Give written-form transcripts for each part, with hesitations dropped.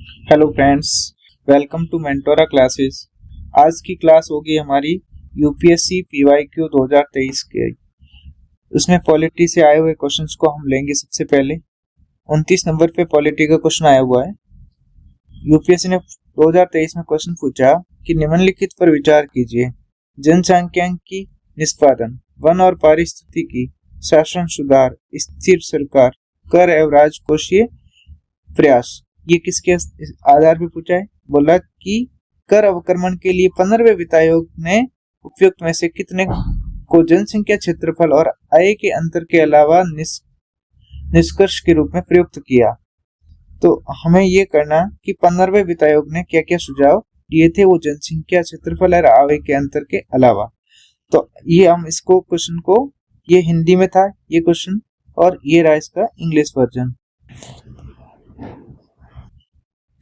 Hello friends, welcome to Mentora classes. आज की class होगी हमारी यूपीएससी पीवाईक्यू 2023 के। उसमें पॉलिटी से आए हुए क्वेश्चंस को हम लेंगे। सबसे पहले 29 नंबर पे पॉलिटी का क्वेश्चन आया हुआ है। यूपीएससी ने 2023 में क्वेश्चन पूछा कि निम्नलिखित पर विचार कीजिए। जनसांख्यिकी निष्पादन, वन और पारिस्थितिकी, शासन सुधार, स्थिर सरकार, कर एवं राजकोषीय प्रयास। ये किसके आधार पे पूछा है? बोला कि कर अवक्रमण के लिए 15वें वित्त आयोग ने उपयुक्त में से कितने को जनसंख्या, क्षेत्रफल और आय के अंतर के अलावा निष्कर्ष के रूप में प्रयुक्त किया। तो हमें ये करना कि 15वें वित्त आयोग ने क्या क्या सुझाव दिए थे, वो जनसंख्या, क्षेत्रफल और आय के अंतर के अलावा। तो ये हम इसको क्वेश्चन को, ये हिंदी में था ये क्वेश्चन, और ये रहा इसका English version.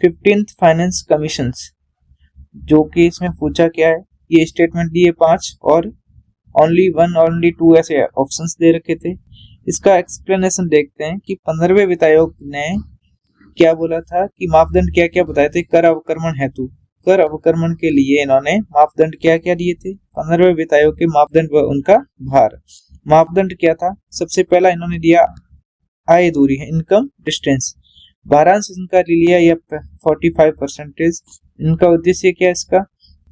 15th finance commissions, जो कि इसमें पूछा क्या है, ये स्टेटमेंट दिए 5 और ओनली 1 ओनली 2 ऐसे ऑप्शंस दे रखे थे। इसका एक्सप्लेनेशन देखते हैं कि 15वें वित्त आयोग ने क्या बोला था कि मापदंड क्या क्या बताए थे कर अवक्रमण हेतु। कर अवक्रमण के लिए इन्होंने मापदंड क्या क्या दिए थे 15वें वित्त आयोग के मापदंड व उनका भार। मापदंड क्या था? सबसे पहला इन्होंने दिया आय दूरी है, इनकम डिस्टेंस। भारांश इनका लिया या 45%। इनका उद्देश्य क्या है इसका?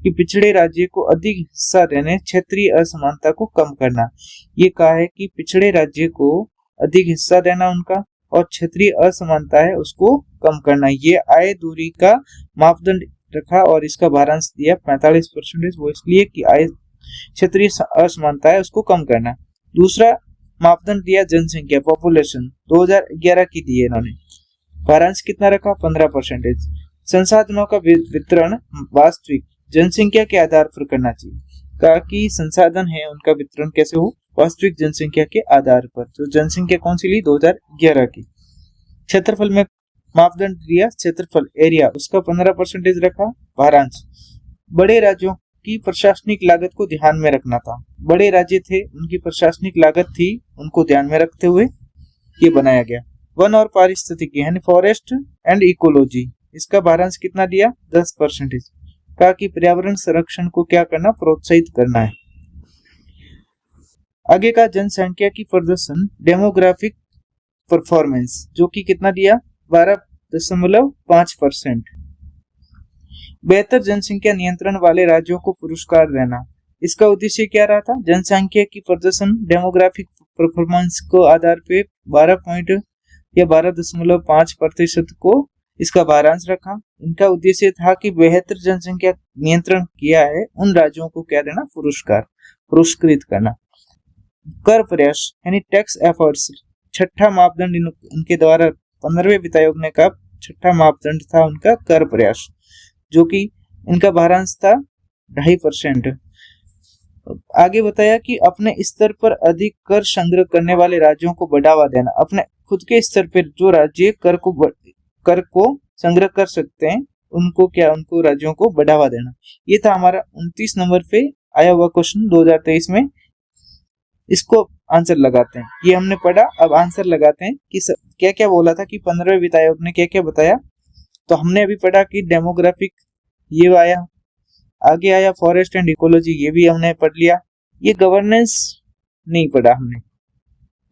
कि पिछड़े राज्य को अधिक हिस्सा देने, क्षेत्रीय असमानता को कम करना। ये कहा है कि पिछड़े राज्य को अधिक हिस्सा देना उनका, और क्षेत्रीय असमानता है उसको कम करना। ये आय दूरी का मापदंड रखा और इसका भारांश दिया 45%। वो इसलिए कि आय क्षेत्रीय असमानता है उसको कम करना। दूसरा मापदंड दिया जनसंख्या, पॉपुलेशन 2011 की दी है इन्होंने। भारांश कितना रखा? 15%। संसाधनों का वितरण वास्तविक जनसंख्या के आधार पर करना चाहिए। कहा कि संसाधन है उनका वितरण कैसे हो? वास्तविक जनसंख्या के आधार पर। तो जनसंख्या कौन सी ली? 2011 की। क्षेत्रफल में मापदंड दिया क्षेत्रफल, एरिया, उसका 15% रखा। भारांश बड़े राज्यों की प्रशासनिक लागत को ध्यान में रखना था। बड़े राज्य थे, उनकी प्रशासनिक लागत थी, उनको ध्यान में रखते हुए ये बनाया गया। वन और पारिस्थितिकी यानी फॉरेस्ट एंड इकोलॉजी, इसका भारांश कितना दिया? 10%। कहा कि पर्यावरण संरक्षण को क्या करना? प्रोत्साहित करना है। आगे का जनसंख्या की प्रदर्शन, डेमोग्राफिक परफॉर्मेंस, जो कि कितना दिया? 12.5%। बेहतर जनसंख्या नियंत्रण वाले राज्यों को पुरस्कार देना। इसका उद्देश्य क्या रहा था? जनसंख्या की प्रदर्शन, डेमोग्राफिक परफॉर्मेंस को आधार पे 12.5% को इसका भारांश रखा। इनका उद्देश्य था कि बेहतर जनसंख्या नियंत्रण किया है उन राज्यों को क्या देना? पुरस्कृत करना। कर प्रयास यानी टैक्स एफर्ट्स, छठा मापदंड इनके द्वारा 15वें वित्त आयोग ने का छठा मापदंड था उनका कर प्रयास, जो कि इनका भारांश था 2.5%। आगे बताया कि अपने स्तर पर अधिक कर संग्रह करने वाले राज्यों को बढ़ावा देना। अपने खुद के स्तर पर जो राज्य कर को संग्रह कर सकते हैं उनको राज्यों को बढ़ावा देना। ये था हमारा 29 नंबर पे आया हुआ क्वेश्चन 2023 में। इसको आंसर लगाते हैं। ये हमने पढ़ा, अब आंसर लगाते हैं कि क्या क्या बोला था कि 15वें वित्त आयोग ने क्या क्या बताया। तो हमने अभी पढ़ा कि डेमोग्राफिक ये आया, आगे आया फॉरेस्ट एंड इकोलॉजी, ये भी हमने पढ़ लिया। ये गवर्नेंस नहीं पढ़ा हमने।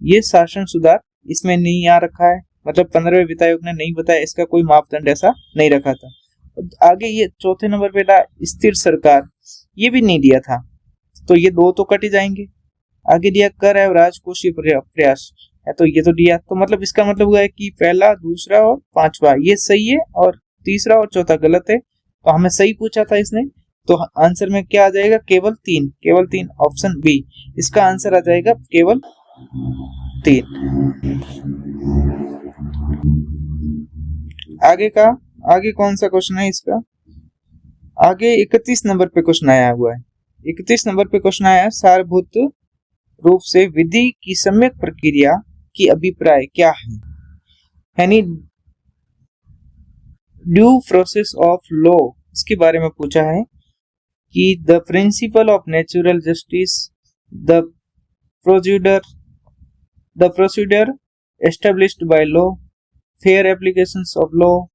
ये शासन सुधार इसमें नहीं आ रखा है, मतलब 15वें वित्त आयोग ने नहीं बताया, इसका कोई मापदंड ऐसा नहीं रखा था। आगे ये चौथे नंबर पे था स्थिर सरकार, ये भी नहीं दिया था, तो ये दो तो कट ही जाएंगे। आगे दिया कर है राजकोषीय प्रयास है, तो ये तो दिया। तो मतलब इसका मतलब हुआ है कि पहला, दूसरा और पांचवा ये सही है और तीसरा और चौथा गलत है। तो हमें सही पूछा था इसने, तो आंसर में क्या आ जाएगा? केवल तीन, ऑप्शन बी इसका आंसर आ जाएगा, केवल 3। आगे कौन सा क्वेश्चन है इसका? आगे 31 नंबर पे क्वेश्चन आया हुआ है। 31 नंबर पे क्वेश्चन आया, सारभूत रूप से विधि की सम्यक प्रक्रिया की अभिप्राय क्या है? यानी ड्यू प्रोसेस ऑफ लॉ, इसके बारे में पूछा है कि the principle of natural justice, the procedure established by law, fair applications of law,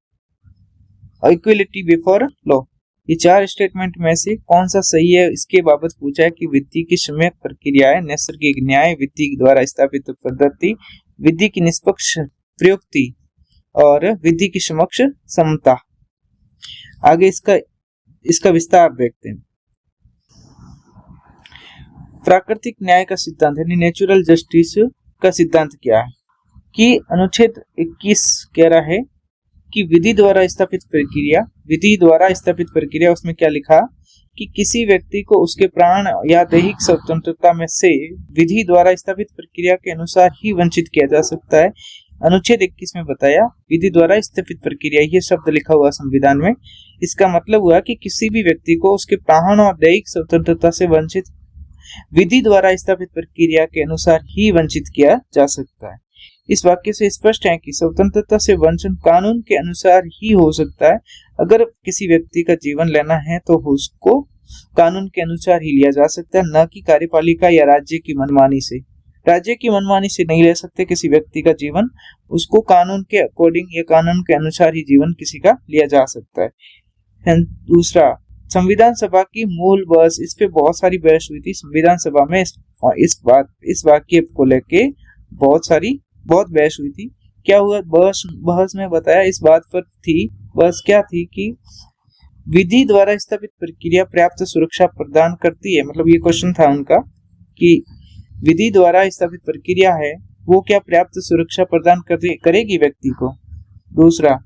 equality before law. ये चार स्टेटमेंट में से कौन सा सही है इसके बाबत पूछा है कि विधि की सम्यक प्रक्रियाएं, नैसर्गिक न्याय, विधि द्वारा स्थापित पद्धति, विधि की निष्पक्ष प्रयुक्ति और विधि की समक्ष समता। आगे इसका विस्तार देखते हैं। प्राकृतिक न्याय का सिद्धांत यानी नेचुरल जस्टिस का सिद्धांत क्या है कि अनुच्छेद 21 कह रहा है कि विधि द्वारा स्थापित प्रक्रिया, उसमें क्या लिखा कि किसी व्यक्ति को उसके प्राण या दैहिक स्वतंत्रता में से विधि द्वारा स्थापित प्रक्रिया के अनुसार ही वंचित किया जा सकता है। अनुच्छेद 21 में बताया विधि द्वारा स्थापित प्रक्रिया, ये शब्द लिखा हुआ संविधान में। इसका मतलब हुआ कि किसी भी व्यक्ति को उसके प्राण और दैहिक स्वतंत्रता से वंचित विधि द्वारा स्थापित प्रक्रिया के अनुसार ही वंचित किया जा सकता है। इस वाक्य से स्पष्ट है कि स्वतंत्रता से वंचन कानून के अनुसार ही हो सकता है। अगर किसी व्यक्ति का जीवन लेना है तो उसको कानून के अनुसार ही लिया जा सकता है, न कि कार्यपालिका या राज्य की मनमानी से। राज्य की मनमानी से नहीं ले सकते किसी व्यक्ति का जीवन, उसको कानून के अकॉर्डिंग या कानून के अनुसार ही जीवन किसी का लिया जा सकता है। दूसरा, संविधान सभा की मूल बहस, इस पे बहुत सारी बहस हुई थी संविधान सभा में। इस वाक्य को लेके बहुत बहस हुई थी। क्या हुआ बहस में बताया इस बात पर थी, बहस क्या थी कि विधि द्वारा स्थापित प्रक्रिया पर्याप्त सुरक्षा प्रदान करती है। मतलब ये क्वेश्चन था उनका कि विधि द्वारा स्थापित प्रक्रिया है वो क्या पर्याप्त सुरक्षा प्रदान करेगी व्यक्ति को। दूसरा,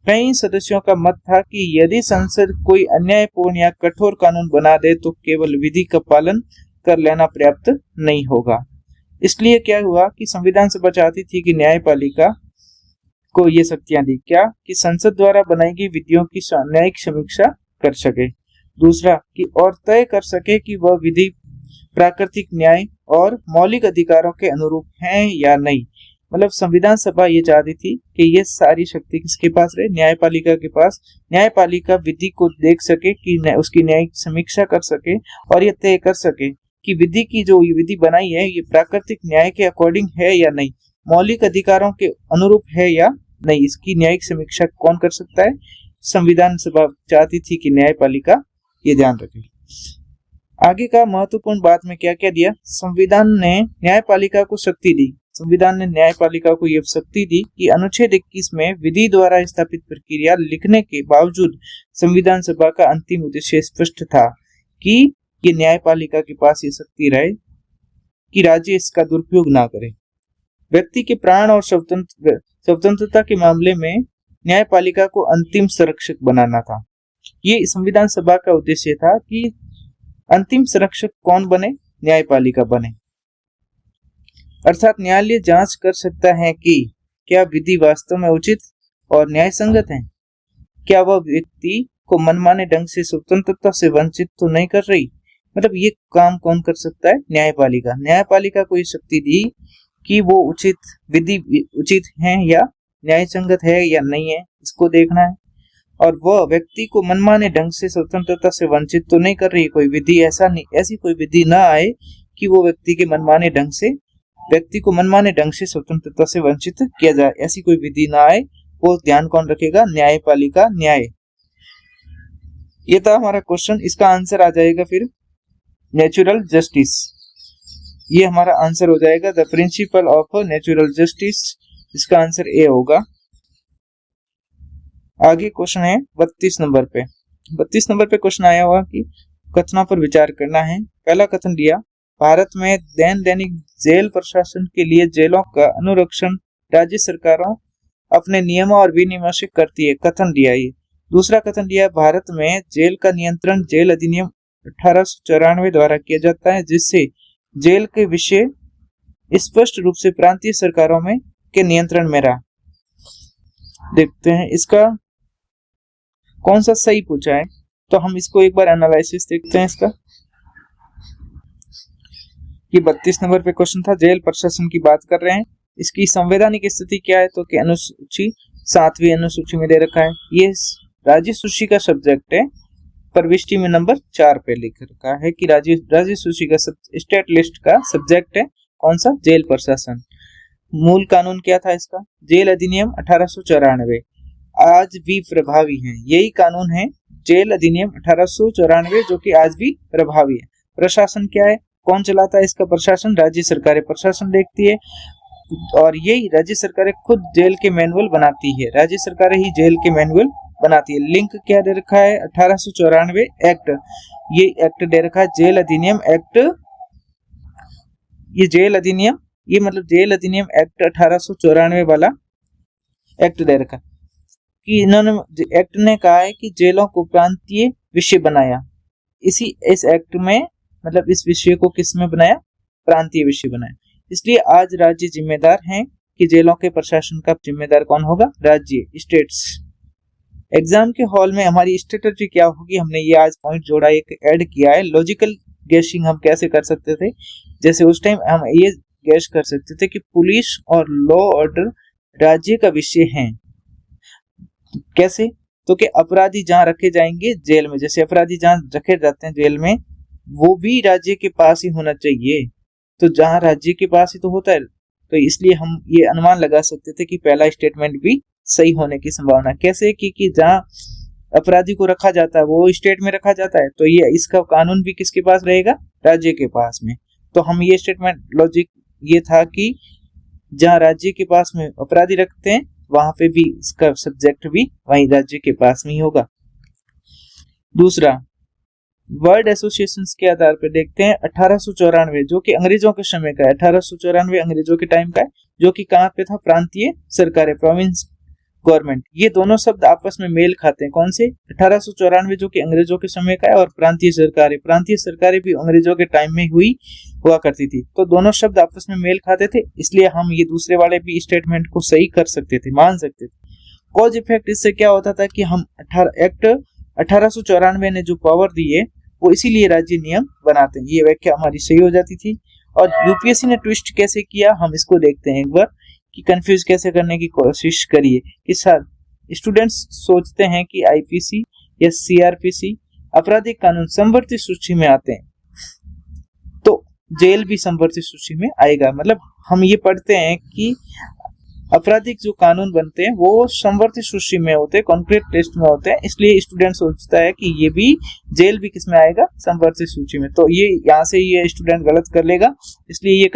कई सदस्यों का मत था कि यदि संसद कोई अन्यायपूर्ण या कठोर कानून बना दे तो केवल विधि का पालन कर लेना पर्याप्त नहीं होगा। इसलिए क्या हुआ कि संविधान सभा चाहती थी कि न्यायपालिका को ये शक्तियां दी, क्या कि संसद द्वारा बनाई गई विधियों की न्यायिक समीक्षा कर सके। दूसरा, कि और तय कर सके कि वह विधि प्राकृतिक न्याय और मौलिक अधिकारों के अनुरूप हैं या नहीं। मतलब संविधान सभा ये चाहती थी कि ये सारी शक्ति किसके पास रहे, न्यायपालिका के पास। न्यायपालिका विधि को देख सके कि उसकी न्यायिक समीक्षा कर सके और ये तय कर सके कि विधि की जो ये विधि बनाई है ये प्राकृतिक न्याय के अकॉर्डिंग है या नहीं, मौलिक अधिकारों के अनुरूप है या नहीं। इसकी न्यायिक समीक्षा कौन कर सकता है? संविधान सभा चाहती थी कि न्यायपालिका ये ध्यान रखे। आगे का महत्वपूर्ण बात में क्या क्या दिया, संविधान ने न्यायपालिका को शक्ति दी। संविधान ने न्यायपालिका को यह शक्ति दी कि अनुच्छेद 21 में विधि द्वारा स्थापित प्रक्रिया लिखने के बावजूद संविधान सभा का अंतिम उद्देश्य स्पष्ट था कि ये न्यायपालिका के पास ये शक्ति रहे कि राज्य इसका दुरुपयोग ना करे। व्यक्ति के प्राण और स्वतंत्रता के मामले में न्यायपालिका को अंतिम संरक्षक बनाना था। ये संविधान सभा का उद्देश्य था कि अंतिम संरक्षक कौन बने, न्यायपालिका बने। अर्थात न्यायालय जांच कर सकता है कि क्या विधि वास्तव में उचित और न्याय संगत है, क्या वह व्यक्ति को मनमाने ढंग से स्वतंत्रता से वंचित तो नहीं कर रही। मतलब ये काम कौन कर सकता है, न्यायपालिका। न्यायपालिका को ये शक्ति दी कि वो विधि उचित है या न्याय संगत है या नहीं है, इसको देखना है। और वह व्यक्ति को मनमाने ढंग से स्वतंत्रता से वंचित तो नहीं कर रही। कोई विधि ऐसी कोई विधि ना आए कि वो व्यक्ति को मनमाने ढंग से स्वतंत्रता से वंचित किया जाए, ऐसी कोई विधि ना आए। वो ध्यान कौन रखेगा, न्यायपालिका, न्याय। ये था हमारा क्वेश्चन। इसका आंसर आ जाएगा फिर नेचुरल जस्टिस। ये हमारा आंसर हो जाएगा the principle of natural justice. इसका आंसर ए होगा। आगे क्वेश्चन है 32 नंबर पे। 32 नंबर पे क्वेश्चन आया हुआ कि कथनों पर विचार करना है। पहला कथन दिया, भारत में दैनिक जेल प्रशासन के लिए जेलों का अनुरक्षण राज्य सरकारों अपने नियमों और विनियमों से करती है, कथन दिया ये। दूसरा कथन दिया, भारत में जेल का नियंत्रण जेल अधिनियम 1894 द्वारा किया जाता है, जिससे जेल के विषय स्पष्ट रूप से प्रांतीय सरकारों में के नियंत्रण में रहा। देखते हैं इसका कौन सा सही पूछा है, तो हम इसको एक बार एनालिसिस देखते हैं इसका। ये 32 नंबर पे क्वेश्चन था, जेल प्रशासन की बात कर रहे हैं। इसकी संवैधानिक स्थिति क्या है, तो कि अनुसूची 7वीं अनुसूची में दे रखा है। ये राज्य सूची का सब्जेक्ट है, प्रविष्टि में नंबर 4 पे लिख रखा है कि राज्य सूची का स्टेट लिस्ट का सब्जेक्ट है कौन सा, जेल प्रशासन। मूल कानून क्या था इसका, जेल अधिनियम 1894। आज भी प्रभावी हैं। यही कानून है जेल अधिनियम 1894 जो कि आज भी प्रभावी है। प्रशासन क्या है, कौन चलाता है इसका प्रशासन? राज्य सरकारें प्रशासन देखती है और यही राज्य सरकारें खुद जेल के मैनुअल बनाती है। राज्य सरकारें ही जेल के मैनुअल बनाती है। लिंक क्या दे रखा है? 1894 एक्ट। ये एक्ट दे रखा है जेल अधिनियम एक्ट। ये जेल अधिनियम, ये मतलब जेल अधिनियम एक्ट 1894 वाला एक्ट दे रखा कि इन्होंने एक्ट ने कहा है कि जेलों को प्रांतीय विषय बनाया। इस एक्ट में मतलब इस विषय को किस में बनाया? प्रांतीय विषय बनाया। इसलिए आज राज्य जिम्मेदार हैं कि जेलों के प्रशासन का जिम्मेदार कौन होगा? राज्य, स्टेट्स। एग्जाम के हॉल में हमारी स्ट्रेटजी क्या होगी? हमने ये आज पॉइंट जोड़ा, एक ऐड किया है। लॉजिकल गेसिंग हम कैसे कर सकते थे? जैसे उस टाइम हम ये गैस कर सकते थे कि पुलिस और लॉ ऑर्डर राज्य का विषय है। कैसे? तो कि अपराधी जहां रखे जाएंगे जेल में, जैसे अपराधी जहां रखे जाते हैं जेल में, वो भी राज्य के पास ही होना चाहिए। तो जहां राज्य के पास ही तो होता है, तो इसलिए हम ये अनुमान लगा सकते थे कि पहला स्टेटमेंट भी सही होने की संभावना। कैसे? कि जहां अपराधी को रखा जाता है वो स्टेट में रखा जाता है, तो ये इसका कानून भी किसके पास रहेगा? राज्य के पास में। तो हम ये स्टेटमेंट लॉजिक ये था कि जहां राज्य के पास में अपराधी रखते हैं वहां पे भी इसका सब्जेक्ट भी वहीं राज्य के पास में ही होगा। दूसरा, वर्ड एसोसिएशंस के आधार पर देखते हैं 1894 जो कि अंग्रेजों के समय का है। 1894 अंग्रेजों के टाइम का है, जो कि कहां पे था? प्रांतीय सरकारें, प्रोविंस गवर्नमेंट। ये दोनों शब्द आपस में मेल खाते हैं। कौन से? 1894 जो कि अंग्रेजों के समय का है, और प्रांतीय सरकारें। प्रांतीय सरकारें भी अंग्रेजों के टाइम में हुआ करती थी, तो दोनों शब्द आपस में मेल खाते थे। इसलिए हम ये दूसरे वाले भी स्टेटमेंट को सही कर सकते थे, मान सकते थे। कॉज इफेक्ट, इससे क्या होता था कि हम एक्ट 1894 ने जो पावर दी है वो इसीलिए राज्य नियम बनाते हैं। ये व्याख्या हमारी सही हो जाती थी। और यूपीएससी ने ट्विस्ट कैसे किया हम इसको देखते हैं एक बार, कि कंफ्यूज कैसे करने की कोशिश करिए। कि सर स्टूडेंट्स सोचते हैं कि आईपीसी या सीआरपीसी आपराधिक कानून समवर्ती सूची में आते हैं, तो जेल भी समवर्ती सूची में आएगा। मतलब हम ये पढ़ते हैं कि आपराधिक जो कानून बनते हैं वो समवर्ती सूची में होते हैं, कॉन्क्रीट टेस्ट में होते हैं। इसलिए स्टूडेंट सोचता है कि ये भी जेल भी किस में आएगा? समवर्ती सूची में। तो ये यहाँ से ये स्टूडेंट गलत कर लेगा, इसलिए ये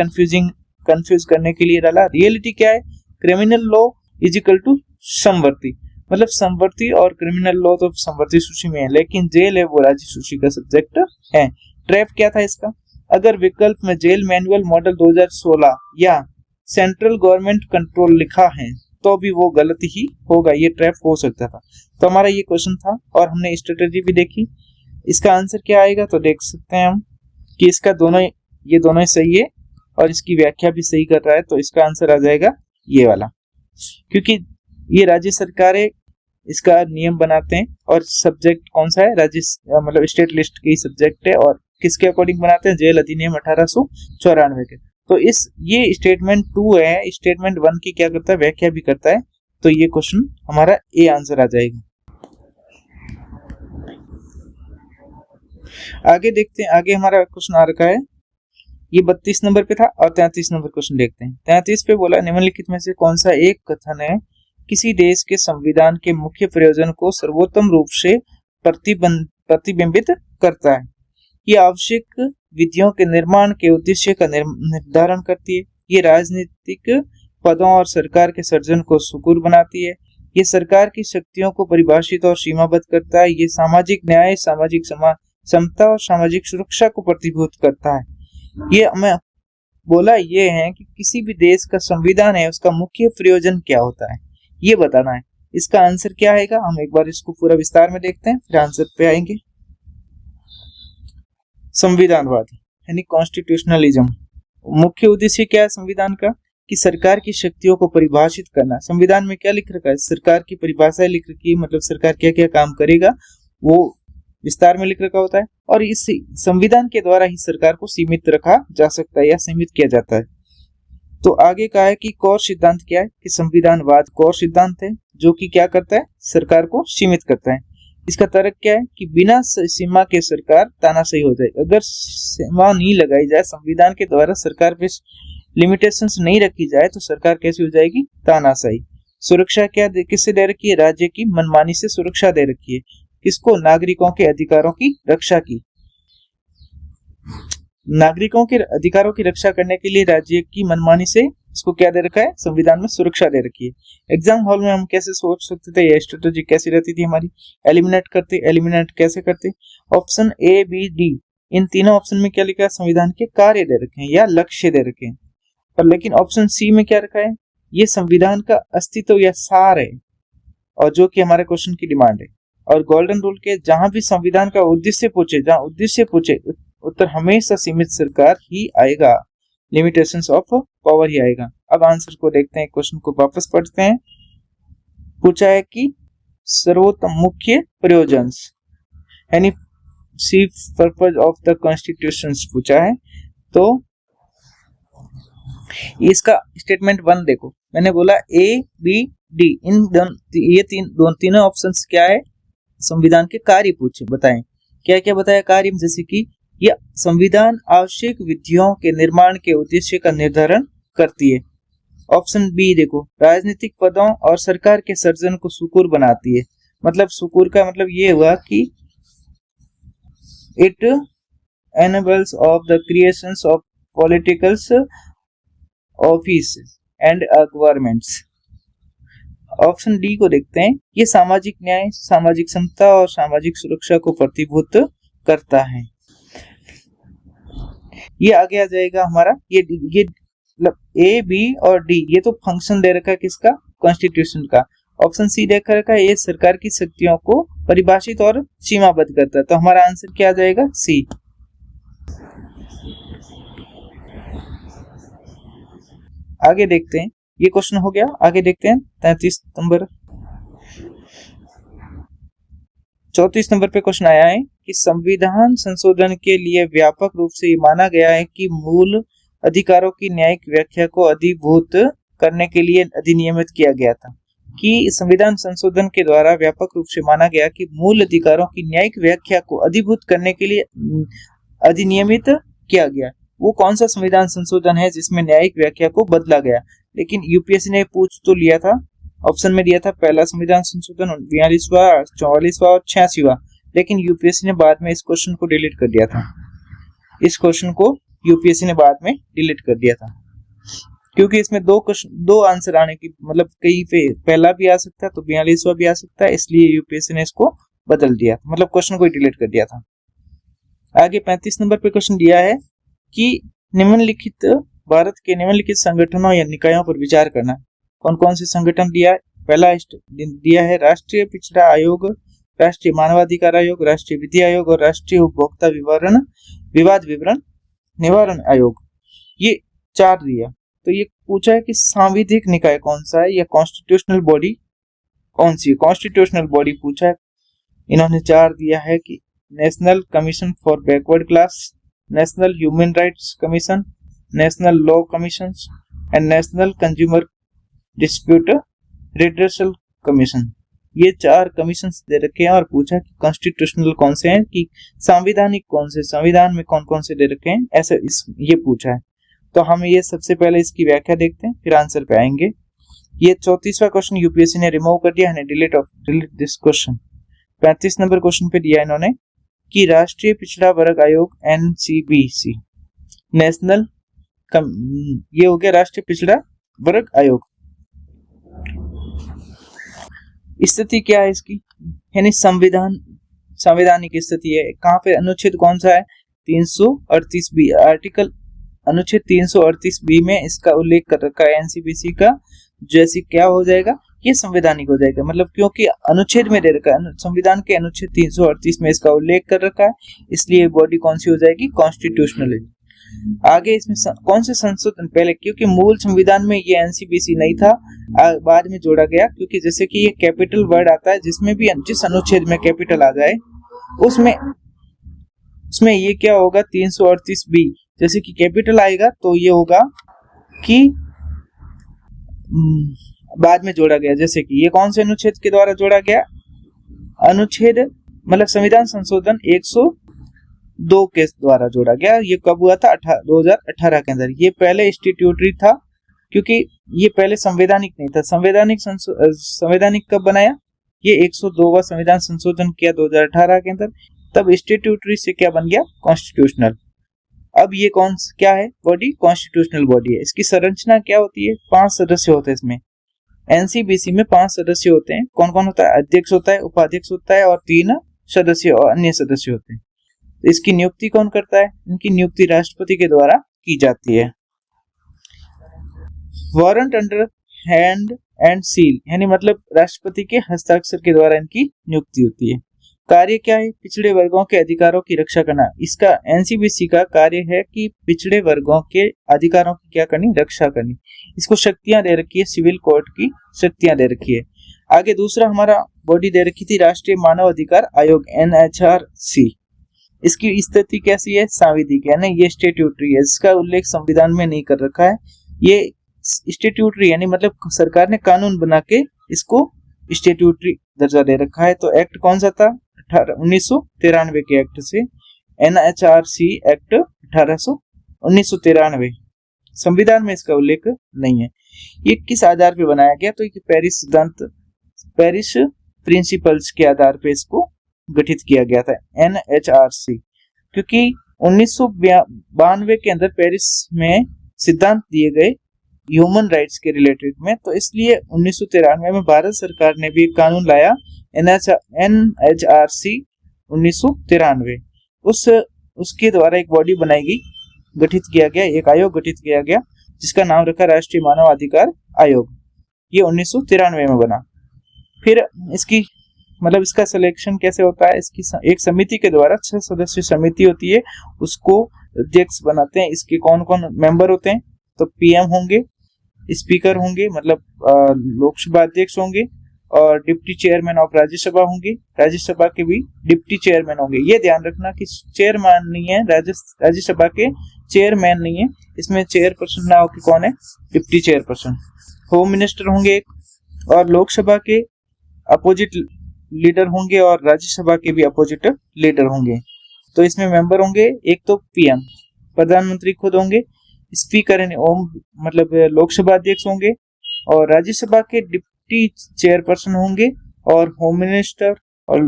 कंफ्यूज करने के लिए डाला। रियलिटी क्या है? Criminal law is equal to समवर्ती, मतलब समवर्ती और क्रिमिनल लॉ तो समवर्ती सूची में है, लेकिन जेल है वो राज्य सूची का सब्जेक्ट है। ट्रैप क्या था इसका? अगर विकल्प में जेल मैनुअल मॉडल 2016 या सेंट्रल गवर्नमेंट कंट्रोल लिखा है तो भी वो गलत ही होगा, ये ट्रैप हो सकता था। तो हमारा ये क्वेश्चन था और हमने स्ट्रेटेजी भी देखी। इसका आंसर क्या आएगा तो देख सकते हैं हम कि इसका ये दोनों ही सही है और इसकी व्याख्या भी सही कर रहा है, तो इसका आंसर आ जाएगा ये वाला, क्योंकि ये राज्य सरकारें इसका नियम बनाते हैं और सब्जेक्ट कौन सा है? राज्य मतलब स्टेट लिस्ट के ही सब्जेक्ट है, और किसके अकॉर्डिंग बनाते हैं? जेल अधिनियम 1894 के। तो ये स्टेटमेंट 2 है। स्टेटमेंट 1 की क्या करता है? व्याख्या भी करता है। तो ये क्वेश्चन हमारा ए आंसर आ जाएगा। आगे देखते हैं, आगे हमारा क्वेश्चन आ रखा है, ये 32 नंबर पे था और 33 नंबर क्वेश्चन देखते हैं। 33 पे बोला निम्नलिखित में से कौन सा एक कथन है किसी देश के संविधान के मुख्य प्रयोजन को सर्वोत्तम रूप से प्रतिबिंबित करता है? ये आवश्यक विधियों के निर्माण के उद्देश्य का निर्धारण करती है। ये राजनीतिक पदों और सरकार के सर्जन को सुगम बनाती है। ये सरकार की शक्तियों को परिभाषित और सीमाबद्ध करता है। ये सामाजिक न्याय, सामाजिक समता और सामाजिक सुरक्षा को प्रतिभूत करता है। ये हमें बोला ये है कि किसी भी देश का संविधान है उसका मुख्य प्रयोजन क्या होता है, ये बताना है। इसका आंसर क्या आएगा? हम एक बार इसको पूरा विस्तार में देखते हैं, फिर आंसर पे आएंगे। संविधानवाद यानी कॉन्स्टिट्यूशनलिज्म। मुख्य उद्देश्य क्या है संविधान का? कि सरकार की शक्तियों को परिभाषित करना। संविधान में क्या लिख रखा है? सरकार की परिभाषा लिख रखी है, मतलब सरकार क्या क्या काम करेगा वो विस्तार में लिख रखा होता है, और इस संविधान के द्वारा ही सरकार को सीमित रखा जा सकता है या सीमित किया जाता है। तो आगे कहा है कि कोर सिद्धांत क्या है? कि संविधानवाद कोर सिद्धांत है जो कि क्या करता है? सरकार को सीमित करता है। इसका तर्क क्या है? कि बिना सीमा के सरकार तानाशाही हो जाए। अगर सीमा नहीं लगाई जाए, संविधान के द्वारा सरकार पे लिमिटेशंस नहीं रखी जाए, तो सरकार कैसी हो जाएगी? तानाशाही। सुरक्षा क्या किससे दे रखी है? राज्य की मनमानी से सुरक्षा दे रखी है। किसको? नागरिकों के अधिकारों की रक्षा की। नागरिकों के अधिकारों की रक्षा करने के लिए राज्य की मनमानी से इसको क्या दे रखा है? संविधान में सुरक्षा दे रखी है। एग्जाम हॉल में हम कैसे सोच सकते थे, ये स्ट्रेटेजी कैसी रहती थी हमारी? एलिमिनेट कैसे करते? ऑप्शन ए बी डी इन तीनों ऑप्शन में क्या लिखा है? संविधान के कार्य दे रखे हैं या लक्ष्य दे रखे हैं। पर लेकिन ऑप्शन सी में क्या रखा है? ये संविधान का अस्तित्व या सार है, और जो कि हमारे क्वेश्चन की डिमांड है। और गोल्डन रूल के जहां भी संविधान का उद्देश्य पूछे, जहां उद्देश्य पूछे, उत्तर हमेशा सीमित सरकार ही आएगा, लिमिटेशंस ऑफ पावर ही आएगा। अब आंसर को देखते हैं, क्वेश्चन को वापस पढ़ते हैं। पूछा है कि सर्वोत्तम मुख्य प्रयोजन यानी chief purpose of the constitution पूछा है। तो इसका स्टेटमेंट 1 देखो, मैंने बोला ए बी डी इन ये तीनों ऑप्शंस क्या है? संविधान के कार्य पूछे, बताएं क्या क्या बताया कार्य। जैसे कि यह संविधान आवश्यक विधियों के निर्माण के उद्देश्य का निर्धारण करती है। ऑप्शन बी देखो, राजनीतिक पदों और सरकार के सर्जन को सुकूर बनाती है। मतलब सुकूर का मतलब ये हुआ कि it enables of the creations of political offices and governments। Option D को देखते हैं, ये सामाजिक न्याय, सामाजिक समता और सामाजिक सुरक्षा को प्रतिभूत करता है। ये आगे आ जाएगा हमारा, ये ए बी और डी ये तो फंक्शन दे रखा है किसका? कॉन्स्टिट्यूशन का। ऑप्शन सी देख रखा है, ये सरकार की शक्तियों को परिभाषित और सीमाबद्ध करता है। तो हमारा आंसर क्या आ जाएगा? सी। आगे देखते हैं, ये क्वेश्चन हो गया। आगे देखते हैं 34 नंबर 34 नंबर पे क्वेश्चन आया है कि संविधान संशोधन के लिए व्यापक रूप से माना गया है कि मूल अधिकारों की न्यायिक व्याख्या को अधिभूत करने के लिए अधिनियमित किया गया था। कि संविधान संशोधन के द्वारा व्यापक रूप से माना गया कि मूल अधिकारों की न्यायिक व्याख्या को अधिभूत करने के लिए अधिनियमित किया गया। वो कौन सा संविधान संशोधन है जिसमें न्यायिक व्याख्या को बदला गया? लेकिन यूपीएससी ने पूछ तो लिया था, ऑप्शन में दिया था पहला संविधान संशोधन 42वां, 44वां और 86वां, लेकिन यूपीएससी ने बाद में इस क्वेश्चन को डिलीट कर दिया था। इस क्वेश्चन को यूपीएससी ने बाद में डिलीट कर दिया था, क्योंकि इसमें दो आंसर आने की मतलब कहीं पे पहला भी आ सकता है तो 42वां भी आ सकता है, इसलिए यूपीएससी ने इसको बदल दिया, मतलब क्वेश्चन को डिलीट कर दिया था। आगे 35 नंबर पे क्वेश्चन दिया है कि निम्नलिखित भारत के निम्नलिखित संगठनों या निकायों पर विचार करना। कौन कौन से संगठन दिया है? पहला दिया है राष्ट्रीय पिछड़ा आयोग, राष्ट्रीय मानवाधिकार आयोग, राष्ट्रीय विधि आयोग और राष्ट्रीय उपभोक्ता विवाद विवरण निवारण आयोग। ये 4 दिया। तो ये पूछा है कि सांविधिक निकाय कौन सा है या कॉन्स्टिट्यूशनल बॉडी कौन सी है? कॉन्स्टिट्यूशनल बॉडी पूछा है। इन्होंने 4 दिया है कि national commission for backward class, national human rights commission, national law commission and national consumer dispute redressal commission. ये 4 कमीशन दे रखे हैं और पूछा कि कॉन्स्टिट्यूशनल कौन से हैं, कि संवैधानिक कौन से, संविधान में कौन कौन से दे रखे हैं, ऐसे ये पूछा है। तो हम ये सबसे पहले इसकी व्याख्या देखते हैं, फिर आंसर पे आएंगे। ये 34वां क्वेश्चन यूपीएससी ने रिमूव कर दिया है, delete this question. 35 number question पे दिया इन्होंने कि राष्ट्रीय पिछड़ा वर्ग आयोग एनसीबीसी, नेशनल ये हो गया राष्ट्रीय पिछड़ा वर्ग आयोग। स्थिति क्या है इसकी, यानी संवैधानिक स्थिति है। कहाँ पे अनुच्छेद कौन सा है? 338 बी, आर्टिकल अनुच्छेद 338 बी में इसका उल्लेख कर रखा है एनसीबीसी का, जैसे क्या हो जाएगा? ये संवैधानिक हो जाएगा। मतलब क्योंकि अनुच्छेद में दे रखा है, संविधान के अनुच्छेद 338 में इसका उल्लेख कर रखा है, इसलिए बॉडी कौन सी हो जाएगी? कॉन्स्टिट्यूशनल है। आगे इसमें कौन से संशोधन पहले, क्योंकि मूल संविधान में ये एनसीबीसी नहीं था, बाद में जोड़ा गया, क्योंकि जैसे कि ये कैपिटल वर्ड आता है, जिसमें भी जिस अनुच्छेद में कैपिटल आ जाए उसमें ये क्या होगा? 338 बी, जैसे कि कैपिटल आएगा तो ये होगा कि बाद में जोड़ा गया। जैसे कि ये कौन से अनुच्छेद के द्वारा जोड़ा गया? अनुच्छेद मतलब संविधान संशोधन 102 के द्वारा जोड़ा गया। ये कब हुआ था? 2018 के अंदर। ये पहले स्टैट्यूटरी था, क्योंकि ये पहले संवैधानिक नहीं था। संवैधानिक कब बनाया? ये 102वां संविधान संशोधन किया 2018 के अंदर, तब स्टैट्यूटरी से क्या बन गया? कॉन्स्टिट्यूशनल। अब ये क्या है बॉडी? कॉन्स्टिट्यूशनल बॉडी है। इसकी संरचना क्या होती है? 5 सदस्य होते हैं इसमें। एनसीबीसी में 5 सदस्य होते हैं। कौन कौन होता है? अध्यक्ष होता है, उपाध्यक्ष होता है और 3 सदस्य और अन्य सदस्य होते हैं। तो इसकी नियुक्ति कौन करता है? इनकी नियुक्ति राष्ट्रपति के द्वारा की जाती है। Warrant under hand and seal, यानी मतलब राष्ट्रपति के हस्ताक्षर के द्वारा इनकी नियुक्ति होती है। कार्य क्या है? पिछड़े वर्गों के अधिकारों की रक्षा करना। इसका एनसीबीसी का कार्य है कि पिछड़े वर्गों के अधिकारों की क्या करनी? रक्षा करनी। इसको शक्तियां दे रखी है, सिविल कोर्ट की शक्तियां दे रखी है। आगे दूसरा हमारा बॉडी दे रखी थी राष्ट्रीय मानव अधिकार आयोग, NHRC। इसकी स्थिति कैसी है? सांविधिक है ना, ये स्टैट्यूटरी है। इसका उल्लेख संविधान में नहीं कर रखा है। ये स्टैट्यूटरी यानी मतलब सरकार ने कानून बना के इसको स्टैट्यूटरी दर्जा दे रखा है। तो एक्ट कौन सा था? 1993 के एक्ट से NHRC एक्ट 1993। संविधान में इसका उल्लेख नहीं है। ये किस आधार पे बनाया गया? तो ये पेरिस सिद्धांत, पेरिस प्रिंसिपल्स के आधार पे इसको गठित किया गया था NHRC, क्योंकि 1992 के अंदर पेरिस में सिद्धांत दिए गए ह्यूमन राइट्स के रिलेटेड में, तो इसलिए 1993 में भारत सरकार ने भी एक कानून लाया NHRC 1993। उसके द्वारा एक बॉडी बनाई गई, गठित किया गया, एक आयोग गठित किया गया जिसका नाम रखा राष्ट्रीय मानव अधिकार आयोग। ये 1993 में बना। फिर इसकी मतलब इसका सिलेक्शन कैसे होता है? इसकी एक समिति के द्वारा 6 सदस्यीय समिति होती है, उसको अध्यक्ष बनाते हैं। इसके कौन कौन मेंबर होते हैं? तो पीएम होंगे, स्पीकर होंगे मतलब लोकसभा अध्यक्ष होंगे, और डिप्टी चेयरमैन ऑफ राज्यसभा होंगे। राज्यसभा के भी डिप्टी चेयरमैन होंगे। ये ध्यान रखना कि चेयरमैन नहीं है, राज्यसभा के चेयरमैन नहीं है, इसमें चेयरपर्सन ना होकर कौन है? Deputy chairperson. होम मिनिस्टर होंगे एक, और लोकसभा के अपोजिट लीडर होंगे और राज्यसभा के भी अपोजिट लीडर होंगे। तो इसमें मेंबर होंगे एक तो पीएम, प्रधानमंत्री खुद होंगे, स्पीकर मतलब लोकसभा अध्यक्ष होंगे, और राज्यसभा के डिप्टी चेयरपर्सन होंगे, और होम मिनिस्टर और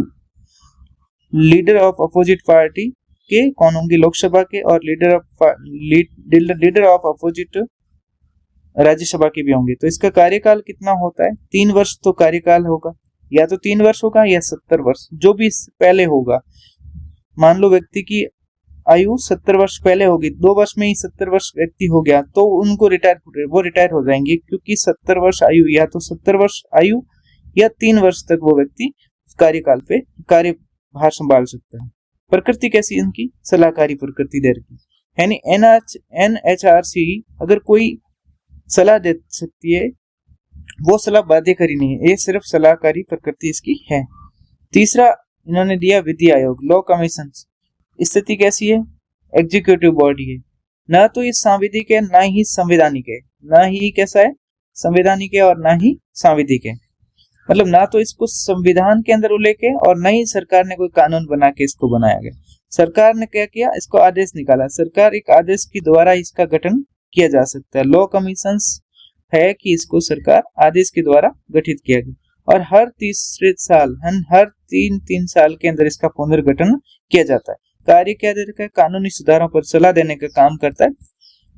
लीडर ऑफ अपोजिट पार्टी के कौन होंगे? लोकसभा के, और लीडर ऑफ अपोजिट राज्यसभा के भी होंगे। तो इसका कार्यकाल कितना होता है? 3 वर्ष तो कार्यकाल होगा, या तो 3 वर्ष होगा या 70 वर्ष, जो भी पहले होगा। मान लो व्यक्ति की आयु 70 वर्ष पहले होगी, 2 वर्ष में ही 70 वर्ष व्यक्ति हो गया, तो उनको रिटायर हो जाएंगे, क्योंकि 70 वर्ष आयु, या तो 70 वर्ष आयु या 3 वर्ष तक वो व्यक्ति कार्यकाल पे कार्यभार संभाल सकता है। प्रकृति कैसी इनकी? सलाहकारी प्रकृति दे रखी, यानी NHRC अगर कोई सलाह दे सकती है, वो सलाह बाध्यकारी नहीं है, ये सिर्फ सलाहकारी प्रकृति इसकी है। तीसरा इन्होंने दिया विधि आयोग, लॉ कमीशन। स्थिति कैसी है? एग्जीक्यूटिव बॉडी है, ना तो ये सांविधिक है ना ही संवैधानिक है, ना ही कैसा है? संवैधानिक है और ना ही सांविधिक है। मतलब ना तो इसको संविधान के अंदर उल्लेख है और ना ही सरकार ने कोई कानून बना के इसको बनाया गया। सरकार ने क्या किया? इसको आदेश निकाला। सरकार एक आदेश के द्वारा इसका गठन किया जा सकता है। लॉ कमीशंस है कि इसको सरकार आदेश के द्वारा गठित किया गया, और हर 3 साल के अंदर इसका पुनर्गठन किया जाता है। कार्य क्या दे रखा है? कानूनी सुधारों पर सलाह देने का काम करता है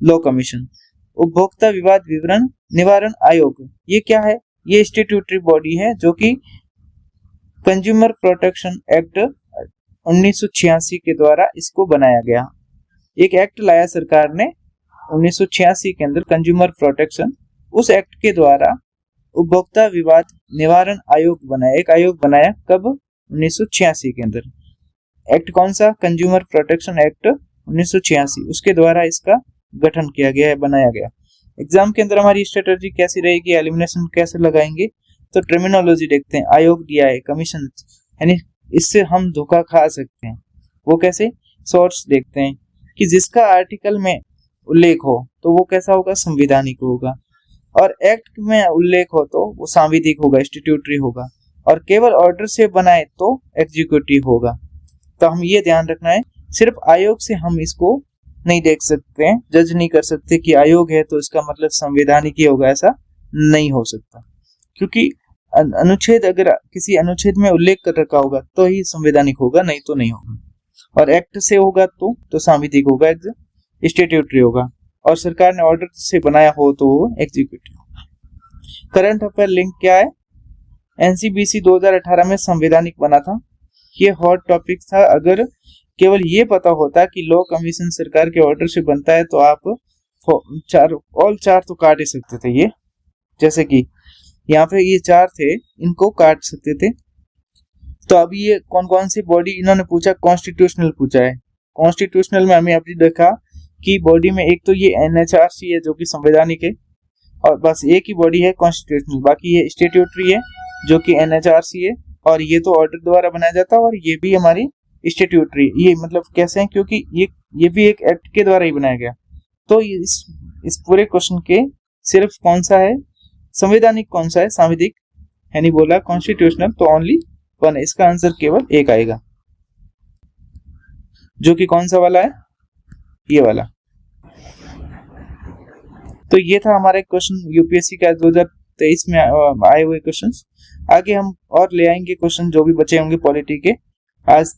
लॉ कमीशन। उपभोक्ता विवाद विवरण निवारण आयोग, ये क्या है? ये स्टैट्यूटरी बॉडी है जो कि कंज्यूमर प्रोटेक्शन एक्ट 1986 के द्वारा इसको बनाया गया। एक एक्ट लाया सरकार ने 1986 के अंदर, कंज्यूमर प्रोटेक्शन, उस एक्ट के द्वारा उपभोक्ता विवाद निवारण आयोग बनाया। एक आयोग बनाया कब? 1986 के अंदर। एक्ट कौन सा? कंज्यूमर प्रोटेक्शन एक्ट 1986, उसके द्वारा इसका गठन किया गया है, बनाया गया। एग्जाम के अंदर हमारी स्ट्रेटजी कैसी रहेगी, एलिमिनेशन कैसे लगाएंगे? तो टर्मिनोलॉजी देखते हैं। आयोग दिया है, कमीशन, यानी इससे हम धोखा खा सकते हैं। वो कैसे? सोर्स देखते हैं कि जिसका आर्टिकल में उल्लेख हो तो वो कैसा होगा? संवैधानिक होगा, और एक्ट में उल्लेख हो तो वो सांविधिक होगा, स्टैट्यूटरी होगा, और केवल ऑर्डर से बनाए तो एग्जीक्यूटिव होगा। तो हम ये ध्यान रखना है, सिर्फ आयोग से हम इसको नहीं देख सकते हैं, जज नहीं कर सकते कि आयोग है तो इसका मतलब संवैधानिक ही होगा, ऐसा नहीं हो सकता। क्योंकि अनुच्छेद अगर किसी अनुच्छेद में उल्लेख कर रखा होगा तो ही संवैधानिक होगा, नहीं तो नहीं होगा। और एक्ट से होगा तो सांविधिक होगा, स्टैट्यूटरी होगा। और सरकार ने ऑर्डर से बनाया हो तो वो एग्जीक्यूटिव होगा। करंट अफेयर लिंक क्या है? एनसीबीसी 2018 में संवैधानिक बना था। ये हॉट टॉपिक था। अगर केवल ये पता होता कि लॉ कमीशन सरकार के ऑर्डर से बनता है तो आप चार तो काट ही सकते थे। ये जैसे कि यहाँ पे ये 4 थे, इनको काट सकते थे। तो अभी ये कौन कौन सी बॉडी इन्होंने पूछा? कॉन्स्टिट्यूशनल पूछा है। कॉन्स्टिट्यूशनल में हमें अभी देखा कि बॉडी में एक तो ये एनएचआरसी है जो कि संवैधानिक है, और बस एक ही बॉडी है कॉन्स्टिट्यूशनल, बाकी ये स्टैट्यूटरी है जो कि एनएचआरसी है, और ये तो ऑर्डर द्वारा बनाया जाता है, और ये भी हमारी स्टैट्यूटरी। ये मतलब कैसे है? क्योंकि ये भी एक एक्ट के द्वारा ही बनाया गया। तो इस पूरे क्वेश्चन के सिर्फ कौन सा है संवैधानिक, कौन सा है सांविधिक है, नहीं बोला कॉन्स्टिट्यूशनल, तो ओनली वन। इसका आंसर केवल एक आएगा, जो कि कौन सा वाला है? ये वाला। तो ये था हमारा क्वेश्चन यूपीएससी का 2023 में आए हुए क्वेश्चंस। आगे हम और ले आएंगे क्वेश्चन जो भी बचे होंगे पॉलिटी के। आज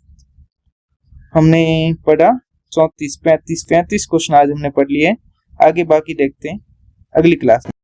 हमने पढ़ा 34 35 क्वेश्चन आज हमने पढ़ लिए। आगे बाकी देखते हैं अगली क्लास में।